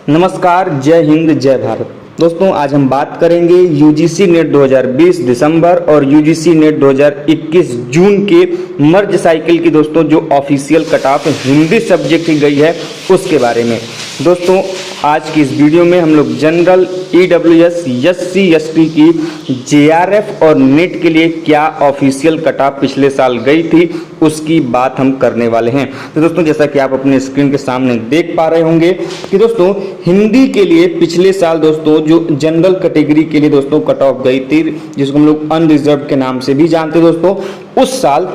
नमस्कार, जय हिंद, जय भारत। दोस्तों, आज हम बात करेंगे यूजीसी नेट 2020 दिसंबर और यूजीसी नेट 2021 जून के मर्ज साइकिल की दोस्तों जो official cut off Hindi subject की गई है उसके बारे में। दोस्तों, आज की इस वीडियो में हम लोग जनरल, ईडब्ल्यूएस, एससी, एसटी की जेआरएफ और नेट के लिए क्या ऑफिशियल कट ऑफ पिछले साल गई थी उसकी बात हम करने वाले हैं। तो दोस्तों, जैसा कि आप अपने स्क्रीन के सामने देख पा रहे होंगे कि दोस्तों हिंदी के लिए पिछले साल दोस्तों जो जनरल कैटेगरी के लिए दोस्तों कट ऑफ गई थी, जिसको हम लोग अनरिजर्व के नाम से भी जानते हैं दोस्तों, उस साल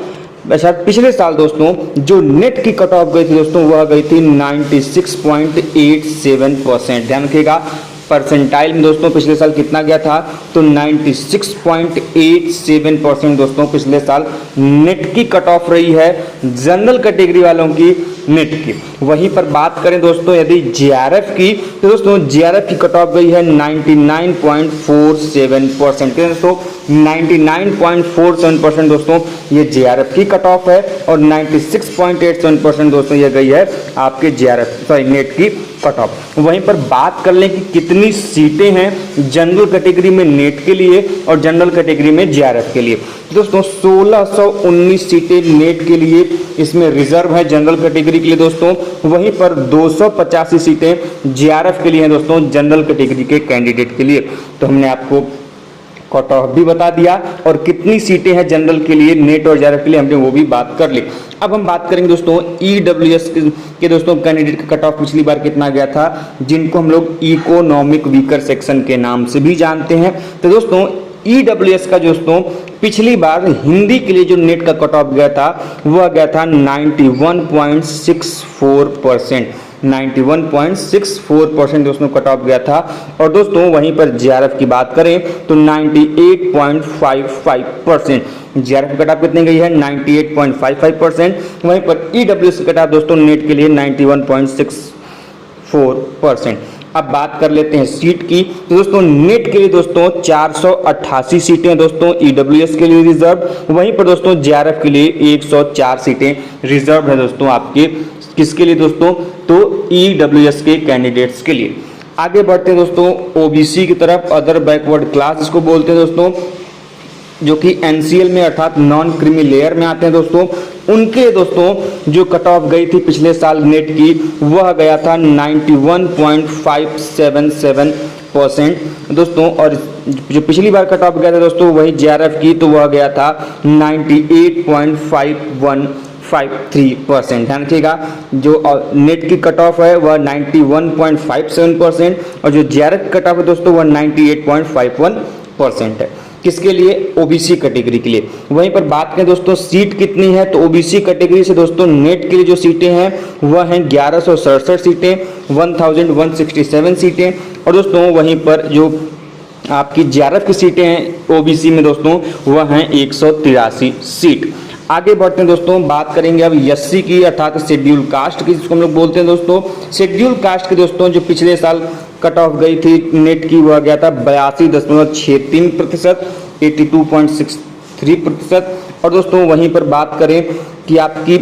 पिछले साल दोस्तों जो नेट की कट ऑफ गई थी दोस्तों वह गई थी 96.87%। ध्यान रखिएगा, परसेंटाइल में दोस्तों पिछले साल कितना गया था तो 96.87% दोस्तों पिछले साल नेट की कट ऑफ रही है जनरल कैटेगरी वालों की नेट की। वहीं पर बात करें दोस्तों यदि जेआरएफ की, तो दोस्तों जेआरएफ की कट ऑफ गई है 99.47%। दोस्तों 99.47% दोस्तों ये जेआरएफ की कट ऑफ है और 96.87% दोस्तों ये गई है आपके जेआरएफ नेट की कट ऑफ। वहीं पर बात कर लें कि कितनी सीटें हैं जनरल कैटेगरी में नेट के लिए और जनरल कैटेगरी में जेआरएफ के लिए। दोस्तों 1619 सीटें नेट के लिए इसमें रिजर्व है जनरल कैटेगरी के लिए दोस्तों। वहीं पर 285 सीटें जेआरएफ के लिए हैं दोस्तों जनरल कैटेगरी के कैंडिडेट के लिए। तो हमने आपको कट ऑफ भी बता दिया और कितनी सीटें हैं जनरल के लिए नेट और जेआरएफ के लिए हमने वो भी बात कर ली। अब हम बात करेंगे दोस्तों ईडब्ल्यूएस के दोस्तों कैंडिडेट का कट ऑफ पिछली बार कितना गया था, जिनको हम लोग इकोनॉमिक वीकर सेक्शन के नाम से भी जानते हैं। तो दोस्तों ईडब्ल्यूएस का दोस्तों पिछली बार हिंदी के लिए जो नेट का कट ऑफ गया था वह गया था 91.64%। 91.64% दोस्तों कट ऑफ गया था। और दोस्तों वहीं पर जेआरएफ की बात करें तो 98.55%। जेआरएफ कट ऑफ कितनी गई है 98.55%। वहीं पर ईडब्ल्यूएस कट ऑफ दोस्तों नेट के लिए 91.64%। अब बात कर लेते हैं सीट की। तो दोस्तों नेट के लिए दोस्तों 488 सीटें दोस्तों ईडब्ल्यूएस के लिए रिजर्व। वहीं पर दोस्तों जेआरएफ के लिए 104 सीटें रिजर्व है दोस्तों आपके किसके लिए दोस्तों, तो ईडब्ल्यूएस के कैंडिडेट्स के लिए। आगे बढ़ते हैं दोस्तों ओबीसी की तरफ, अदर बैकवर्ड क्लास इसको बोलते हैं दोस्तों, जो कि एनसीएल में अर्थात नॉन क्रीमी लेयर में आते हैं दोस्तों। उनके दोस्तों जो कट ऑफ गई थी पिछले साल नेट की वह गया था 91.577% दोस्तों। और जो पिछली बार कट ऑफ गया था दोस्तों वही जेआरएफ की, तो वह गया था 98.5153%। ध्यान रखिएगा, जो नेट की कट ऑफ है वह 91.57% और जो जेआरएफ कट ऑफ है दोस्तों वह 98.51% है। किसके लिए, ओबीसी कैटेगरी के लिए। वहीं पर बात करें दोस्तों सीट कितनी है, तो ओबीसी कैटेगरी से दोस्तों नेट के लिए जो सीटें हैं वह हैं 1167 सीटें, 1167 सीटें। और दोस्तों वहीं पर जो आपकी जेआरएफ की सीटें हैं ओबीसी में दोस्तों वह हैं 183 सीट। आगे बढ़ते हैं दोस्तों, बात करेंगे अब एससी की अर्थात शेड्यूल कास्ट की, जिसको हम लोग बोलते हैं दोस्तों। शेड्यूल कास्ट की दोस्तों जो पिछले साल कट ऑफ गई थी नेट की वह गया था 82.63%, 82.63%। और दोस्तों वहीं पर बात करें कि आपकी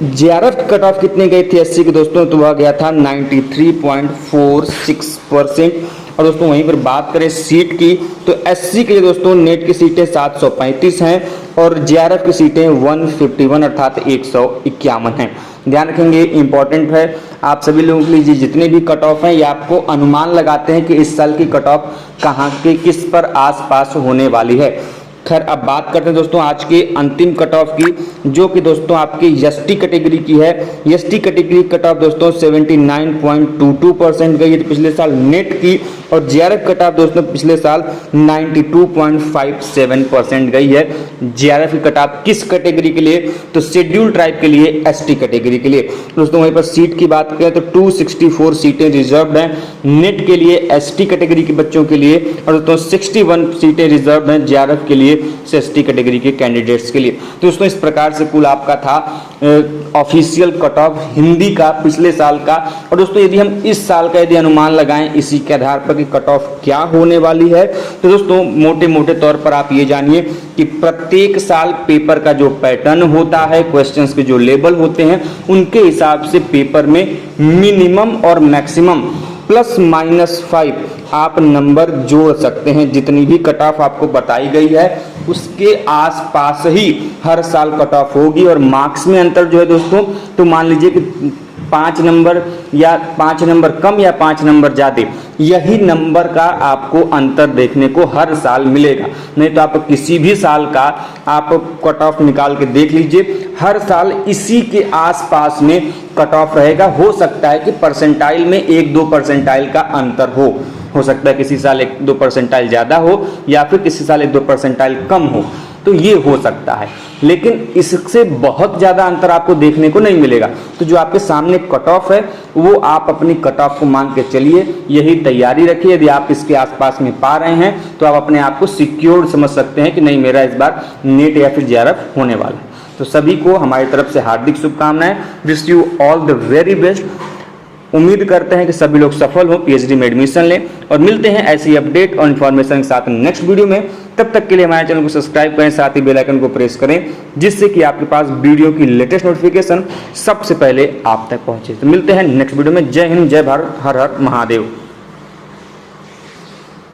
जेआरएफ कट ऑफ कितनी गई थी एससी की दोस्तों, तो वह गया था 93.46%। और दोस्तों वहीं पर बात करें सीट की, तो एससी के लिए दोस्तों नेट की सीटें 735 हैं और जेआरएफ की सीटें 151 अर्थात 151 हैं। ध्यान रखेंगे, इंपॉर्टेंट है आप सभी लोगों के लिए जितने भी कट ऑफ हैं ये आपको अनुमान लगाते हैं कि इस साल की कट ऑफ कहाँ के किस पर आसपास होने वाली है। खैर अब बात करते हैं दोस्तों आज के अंतिम कट ऑफ की, जो कि दोस्तों आपके एसटी कैटेगरी की है। एसटी कैटेगरी कट ऑफ दोस्तों 79.22% गई है पिछले साल नेट की, और जेआरएफ कट ऑफ दोस्तों पिछले साल 92.57% गई है। जेआरएफ की कट ऑफ किस कैटेगरी के लिए, तो शेड्यूल ट्राइब के लिए, एसटी कैटेगरी के लिए। दोस्तों वहीं पर सीट की बात करें तो 264 सीटें रिजर्व हैं नेट के लिए एसटी कैटेगरी के बच्चों के लिए, और दोस्तों 61 सीटें रिजर्व हैं जेआरएफ के लिए एसटी कैटेगरी के कैंडिडेट्स के लिए। तो दोस्तों इस प्रकार से कुल आपका था ऑफिशियल कट ऑफ हिंदी का पिछले साल का। और दोस्तों यदि हम इस साल का यदि अनुमान लगाएं इसी के आधार पर की कट ऑफ क्या होने वाली है। तो दोस्तों मोटे मोटे तौर पर आप ये जानिए कि प्रत्येक साल पेपर का जो पैटर्न होता है, क्वेश्चंस के जो लेवल होते हैं, उनके हिसाब से पेपर में मिनिमम और मैक्सिमम ±5 आप नंबर जोड़ सकते हैं। जितनी भी कट ऑफ आपको बताई गई है उसके आसपास ही हर साल कट ऑफ होगी। और मार्क्स में अंतर जो है दोस्तों, तो मान लीजिए कि 5 नंबर या 5 नंबर कम या 5 नंबर ज़्यादा, यही नंबर का आपको अंतर देखने को हर साल मिलेगा। नहीं तो आप किसी भी साल का आप कट ऑफ निकाल के देख लीजिए, हर साल इसी के आसपास में कट ऑफ रहेगा। हो सकता है कि परसेंटाइल में 1-2 परसेंटाइल का अंतर हो सकता है किसी साल 1-2 परसेंटाइल ज़्यादा हो या फिर किसी साल 1-2 परसेंटाइल कम हो, तो ये हो सकता है, लेकिन इससे बहुत ज़्यादा अंतर आपको देखने को नहीं मिलेगा। तो जो आपके सामने कट ऑफ है वो आप अपनी कट ऑफ को मान के चलिए, यही तैयारी रखिए। यदि आप इसके आसपास में पा रहे हैं तो आप अपने आप को सिक्योर्ड समझ सकते हैं कि नहीं, मेरा इस बार नेट या फिर जेआरएफ होने वाला है। तो सभी को हमारी तरफ से हार्दिक शुभकामनाएं। Wish you all the very best. उम्मीद करते हैं कि सभी लोग सफल हो, पीएचडी में एडमिशन लें, और मिलते हैं ऐसी अपडेट और इन्फॉर्मेशन के साथ नेक्स्ट वीडियो में। तब तक के लिए हमारे चैनल को सब्सक्राइब करें, साथ ही बेल आइकन को प्रेस करें, जिससे कि आपके पास वीडियो की लेटेस्ट नोटिफिकेशन सबसे पहले आप तक पहुंचे। तो मिलते हैं नेक्स्ट वीडियो में। जय हिंद, जय भारत, हर हर महादेव।